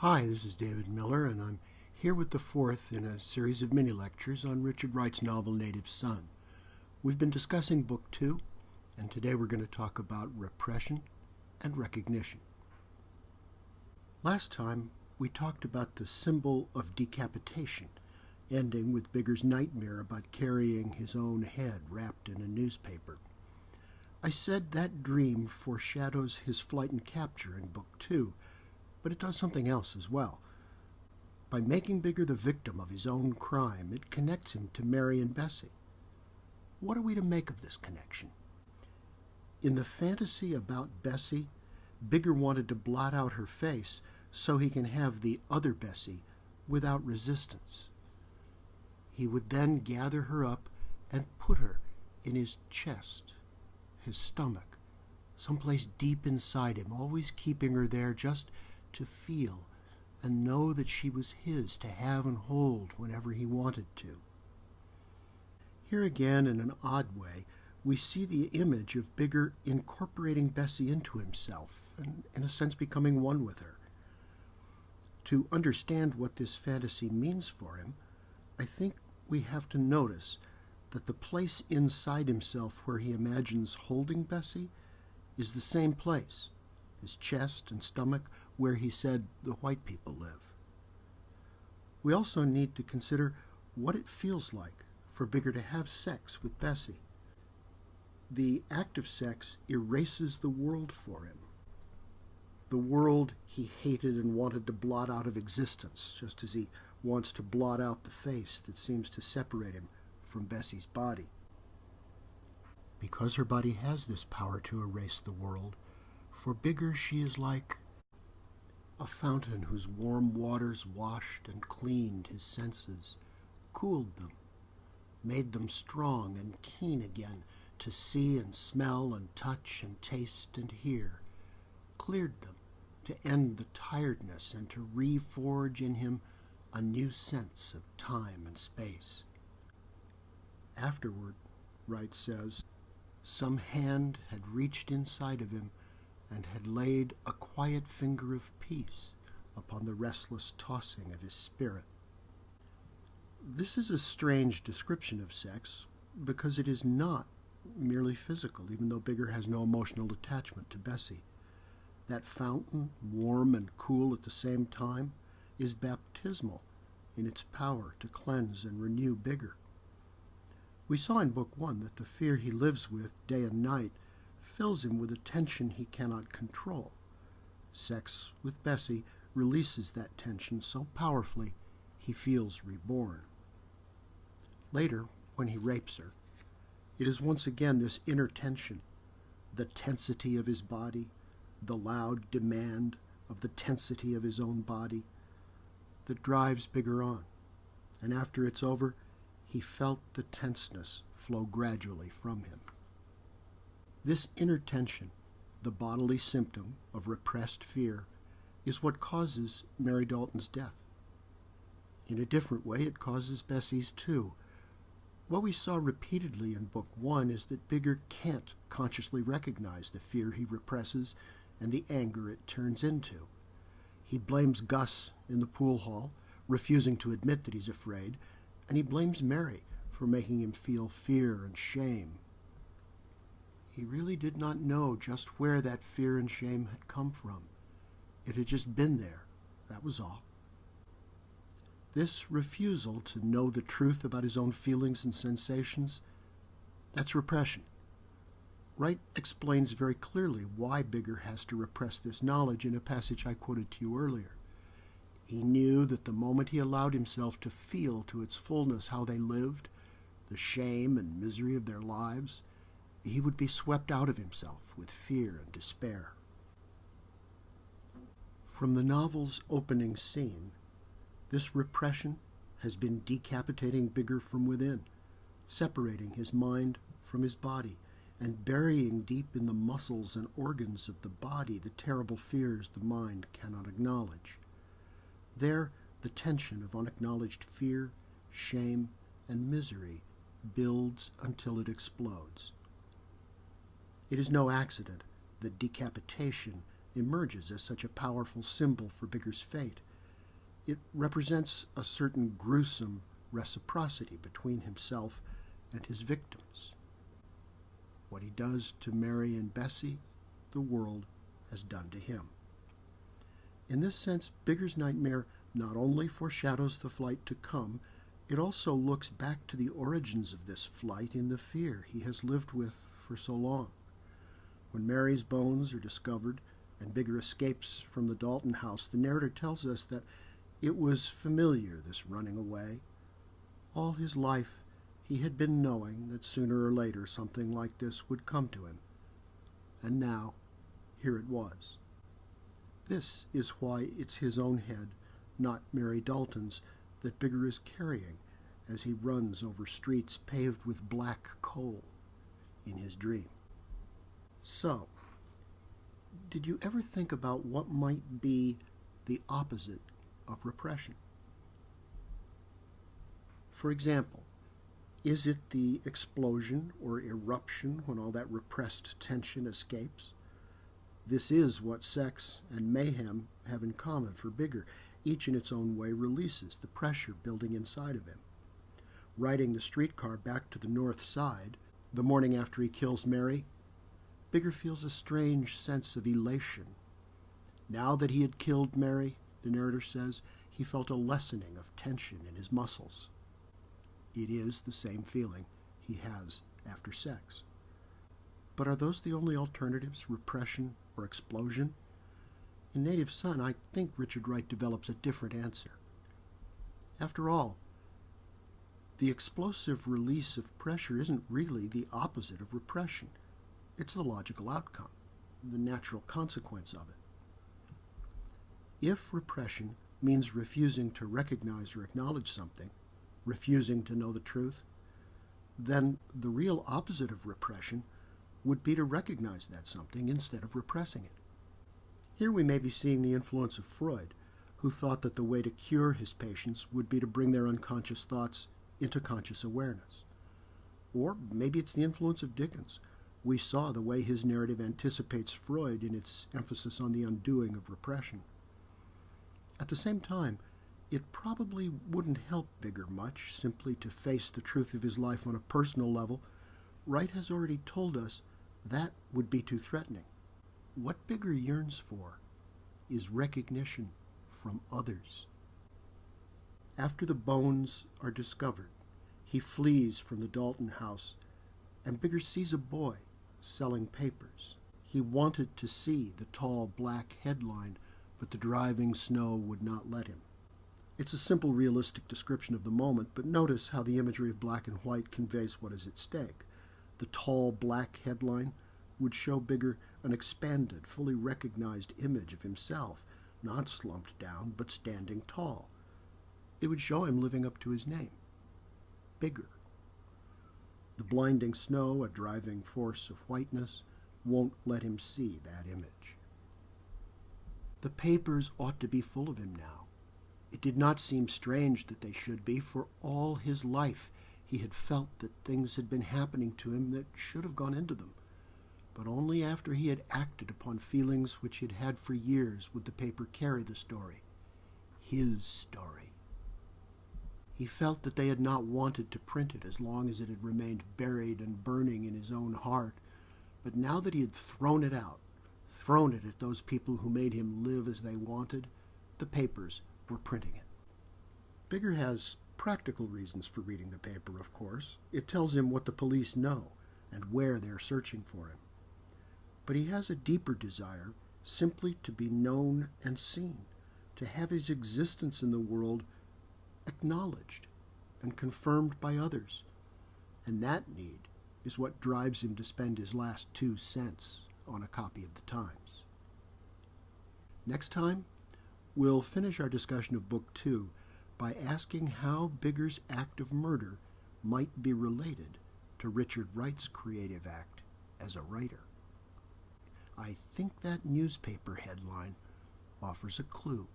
Hi, this is David Miller, and I'm here with the fourth in a series of mini-lectures on Richard Wright's novel Native Son. We've been discussing Book 2, and today we're going to talk about repression and recognition. Last time, we talked about the symbol of decapitation, ending with Bigger's nightmare about carrying his own head wrapped in a newspaper. I said that dream foreshadows his flight and capture in Book 2, but it does something else as well. By making Bigger the victim of his own crime, it connects him to Mary and Bessie. What are we to make of this connection? In the fantasy about Bessie, Bigger wanted to blot out her face so he can have the other Bessie without resistance. He would then gather her up and put her in his chest, his stomach, someplace deep inside him, always keeping her there just to feel and know that she was his to have and hold whenever he wanted to. Here again, in an odd way, we see the image of Bigger incorporating Bessie into himself and, in a sense, becoming one with her. To understand what this fantasy means for him, I think we have to notice that the place inside himself where he imagines holding Bessie is the same place, his chest and stomach, where he said the white people live. We also need to consider what it feels like for Bigger to have sex with Bessie. The act of sex erases the world for him. The world he hated and wanted to blot out of existence, just as he wants to blot out the face that seems to separate him from Bessie's body. Because her body has this power to erase the world, for Bigger she is like a fountain whose warm waters washed and cleaned his senses, cooled them, made them strong and keen again to see and smell and touch and taste and hear, cleared them to end the tiredness and to reforge in him a new sense of time and space. Afterward, Wright says, some hand had reached inside of him and had laid a quiet finger of peace upon the restless tossing of his spirit. This is a strange description of sex because it is not merely physical, even though Bigger has no emotional attachment to Bessie. That fountain, warm and cool at the same time, is baptismal in its power to cleanse and renew Bigger. We saw in Book 1 that the fear he lives with day and night fills him with a tension he cannot control. Sex with Bessie releases that tension so powerfully he feels reborn. Later, when he rapes her, it is once again this inner tension, the tensity of his body, the loud demand of the tensity of his own body, that drives Bigger on. And after it's over, he felt the tenseness flow gradually from him. This inner tension, the bodily symptom of repressed fear, is what causes Mary Dalton's death. In a different way, it causes Bessie's too. What we saw repeatedly in Book 1 is that Bigger can't consciously recognize the fear he represses and the anger it turns into. He blames Gus in the pool hall, refusing to admit that he's afraid, and he blames Mary for making him feel fear and shame. He really did not know just where that fear and shame had come from. It had just been there, that was all. This refusal to know the truth about his own feelings and sensations, that's repression. Wright explains very clearly why Bigger has to repress this knowledge in a passage I quoted to you earlier. He knew that the moment he allowed himself to feel to its fullness how they lived, the shame and misery of their lives, he would be swept out of himself with fear and despair. From the novel's opening scene, this repression has been decapitating Bigger from within, separating his mind from his body, and burying deep in the muscles and organs of the body the terrible fears the mind cannot acknowledge. There, the tension of unacknowledged fear, shame, and misery builds until it explodes. It is no accident that decapitation emerges as such a powerful symbol for Bigger's fate, It represents a certain gruesome reciprocity between himself and his victims. What he does to Mary and Bessie, the world has done to him. In this sense, Bigger's Nightmare not only foreshadows the flight to come, it also looks back to the origins of this flight in the fear he has lived with for so long. When Mary's bones are discovered and Bigger escapes from the Dalton house, the narrator tells us that it was familiar, this running away. All his life he had been knowing that sooner or later something like this would come to him. And now, here it was. This is why it's his own head, not Mary Dalton's, that Bigger is carrying as he runs over streets paved with black coal in his dream. So, did you ever think about what might be the opposite of repression? For example, is it the explosion or eruption when all that repressed tension escapes? This is what sex and mayhem have in common for Bigger. Each in its own way releases the pressure building inside of him. Riding the streetcar back to the North Side, the morning after he kills Mary, Bigger feels a strange sense of elation. Now that he had killed Mary, the narrator says, he felt a lessening of tension in his muscles. It is the same feeling he has after sex. But are those the only alternatives, repression or explosion? In Native Son, I think Richard Wright develops a different answer. After all, the explosive release of pressure isn't really the opposite of repression. It's the logical outcome, the natural consequence of it. If repression means refusing to recognize or acknowledge something, refusing to know the truth, then the real opposite of repression would be to recognize that something instead of repressing it. Here we may be seeing the influence of Freud, who thought that the way to cure his patients would be to bring their unconscious thoughts into conscious awareness. Or maybe it's the influence of Dickens. We saw the way his narrative anticipates Freud in its emphasis on the undoing of repression. At the same time, it probably wouldn't help Bigger much simply to face the truth of his life on a personal level. Wright has already told us that would be too threatening. What Bigger yearns for is recognition from others. After the bones are discovered, he flees from the Dalton house, and Bigger sees a boy selling papers. He wanted to see the tall black headline, but the driving snow would not let him. It's a simple, realistic description of the moment, but notice how the imagery of black and white conveys what is at stake. The tall black headline would show Bigger an expanded, fully recognized image of himself, not slumped down, but standing tall. It would show him living up to his name, Bigger. The blinding snow, a driving force of whiteness, won't let him see that image. The papers ought to be full of him now. It did not seem strange that they should be, for all his life he had felt that things had been happening to him that should have gone into them. But only after he had acted upon feelings which he had had for years would the paper carry the story. His story. He felt that they had not wanted to print it as long as it had remained buried and burning in his own heart. But now that he had thrown it out, thrown it at those people who made him live as they wanted, the papers were printing it. Bigger has practical reasons for reading the paper, of course. It tells him what the police know and where they're searching for him. But he has a deeper desire simply to be known and seen, to have his existence in the world acknowledged and confirmed by others. And that need is what drives him to spend his last 2 cents on a copy of the Times. Next time, we'll finish our discussion of Book 2 by asking how Bigger's act of murder might be related to Richard Wright's creative act as a writer. I think that newspaper headline offers a clue.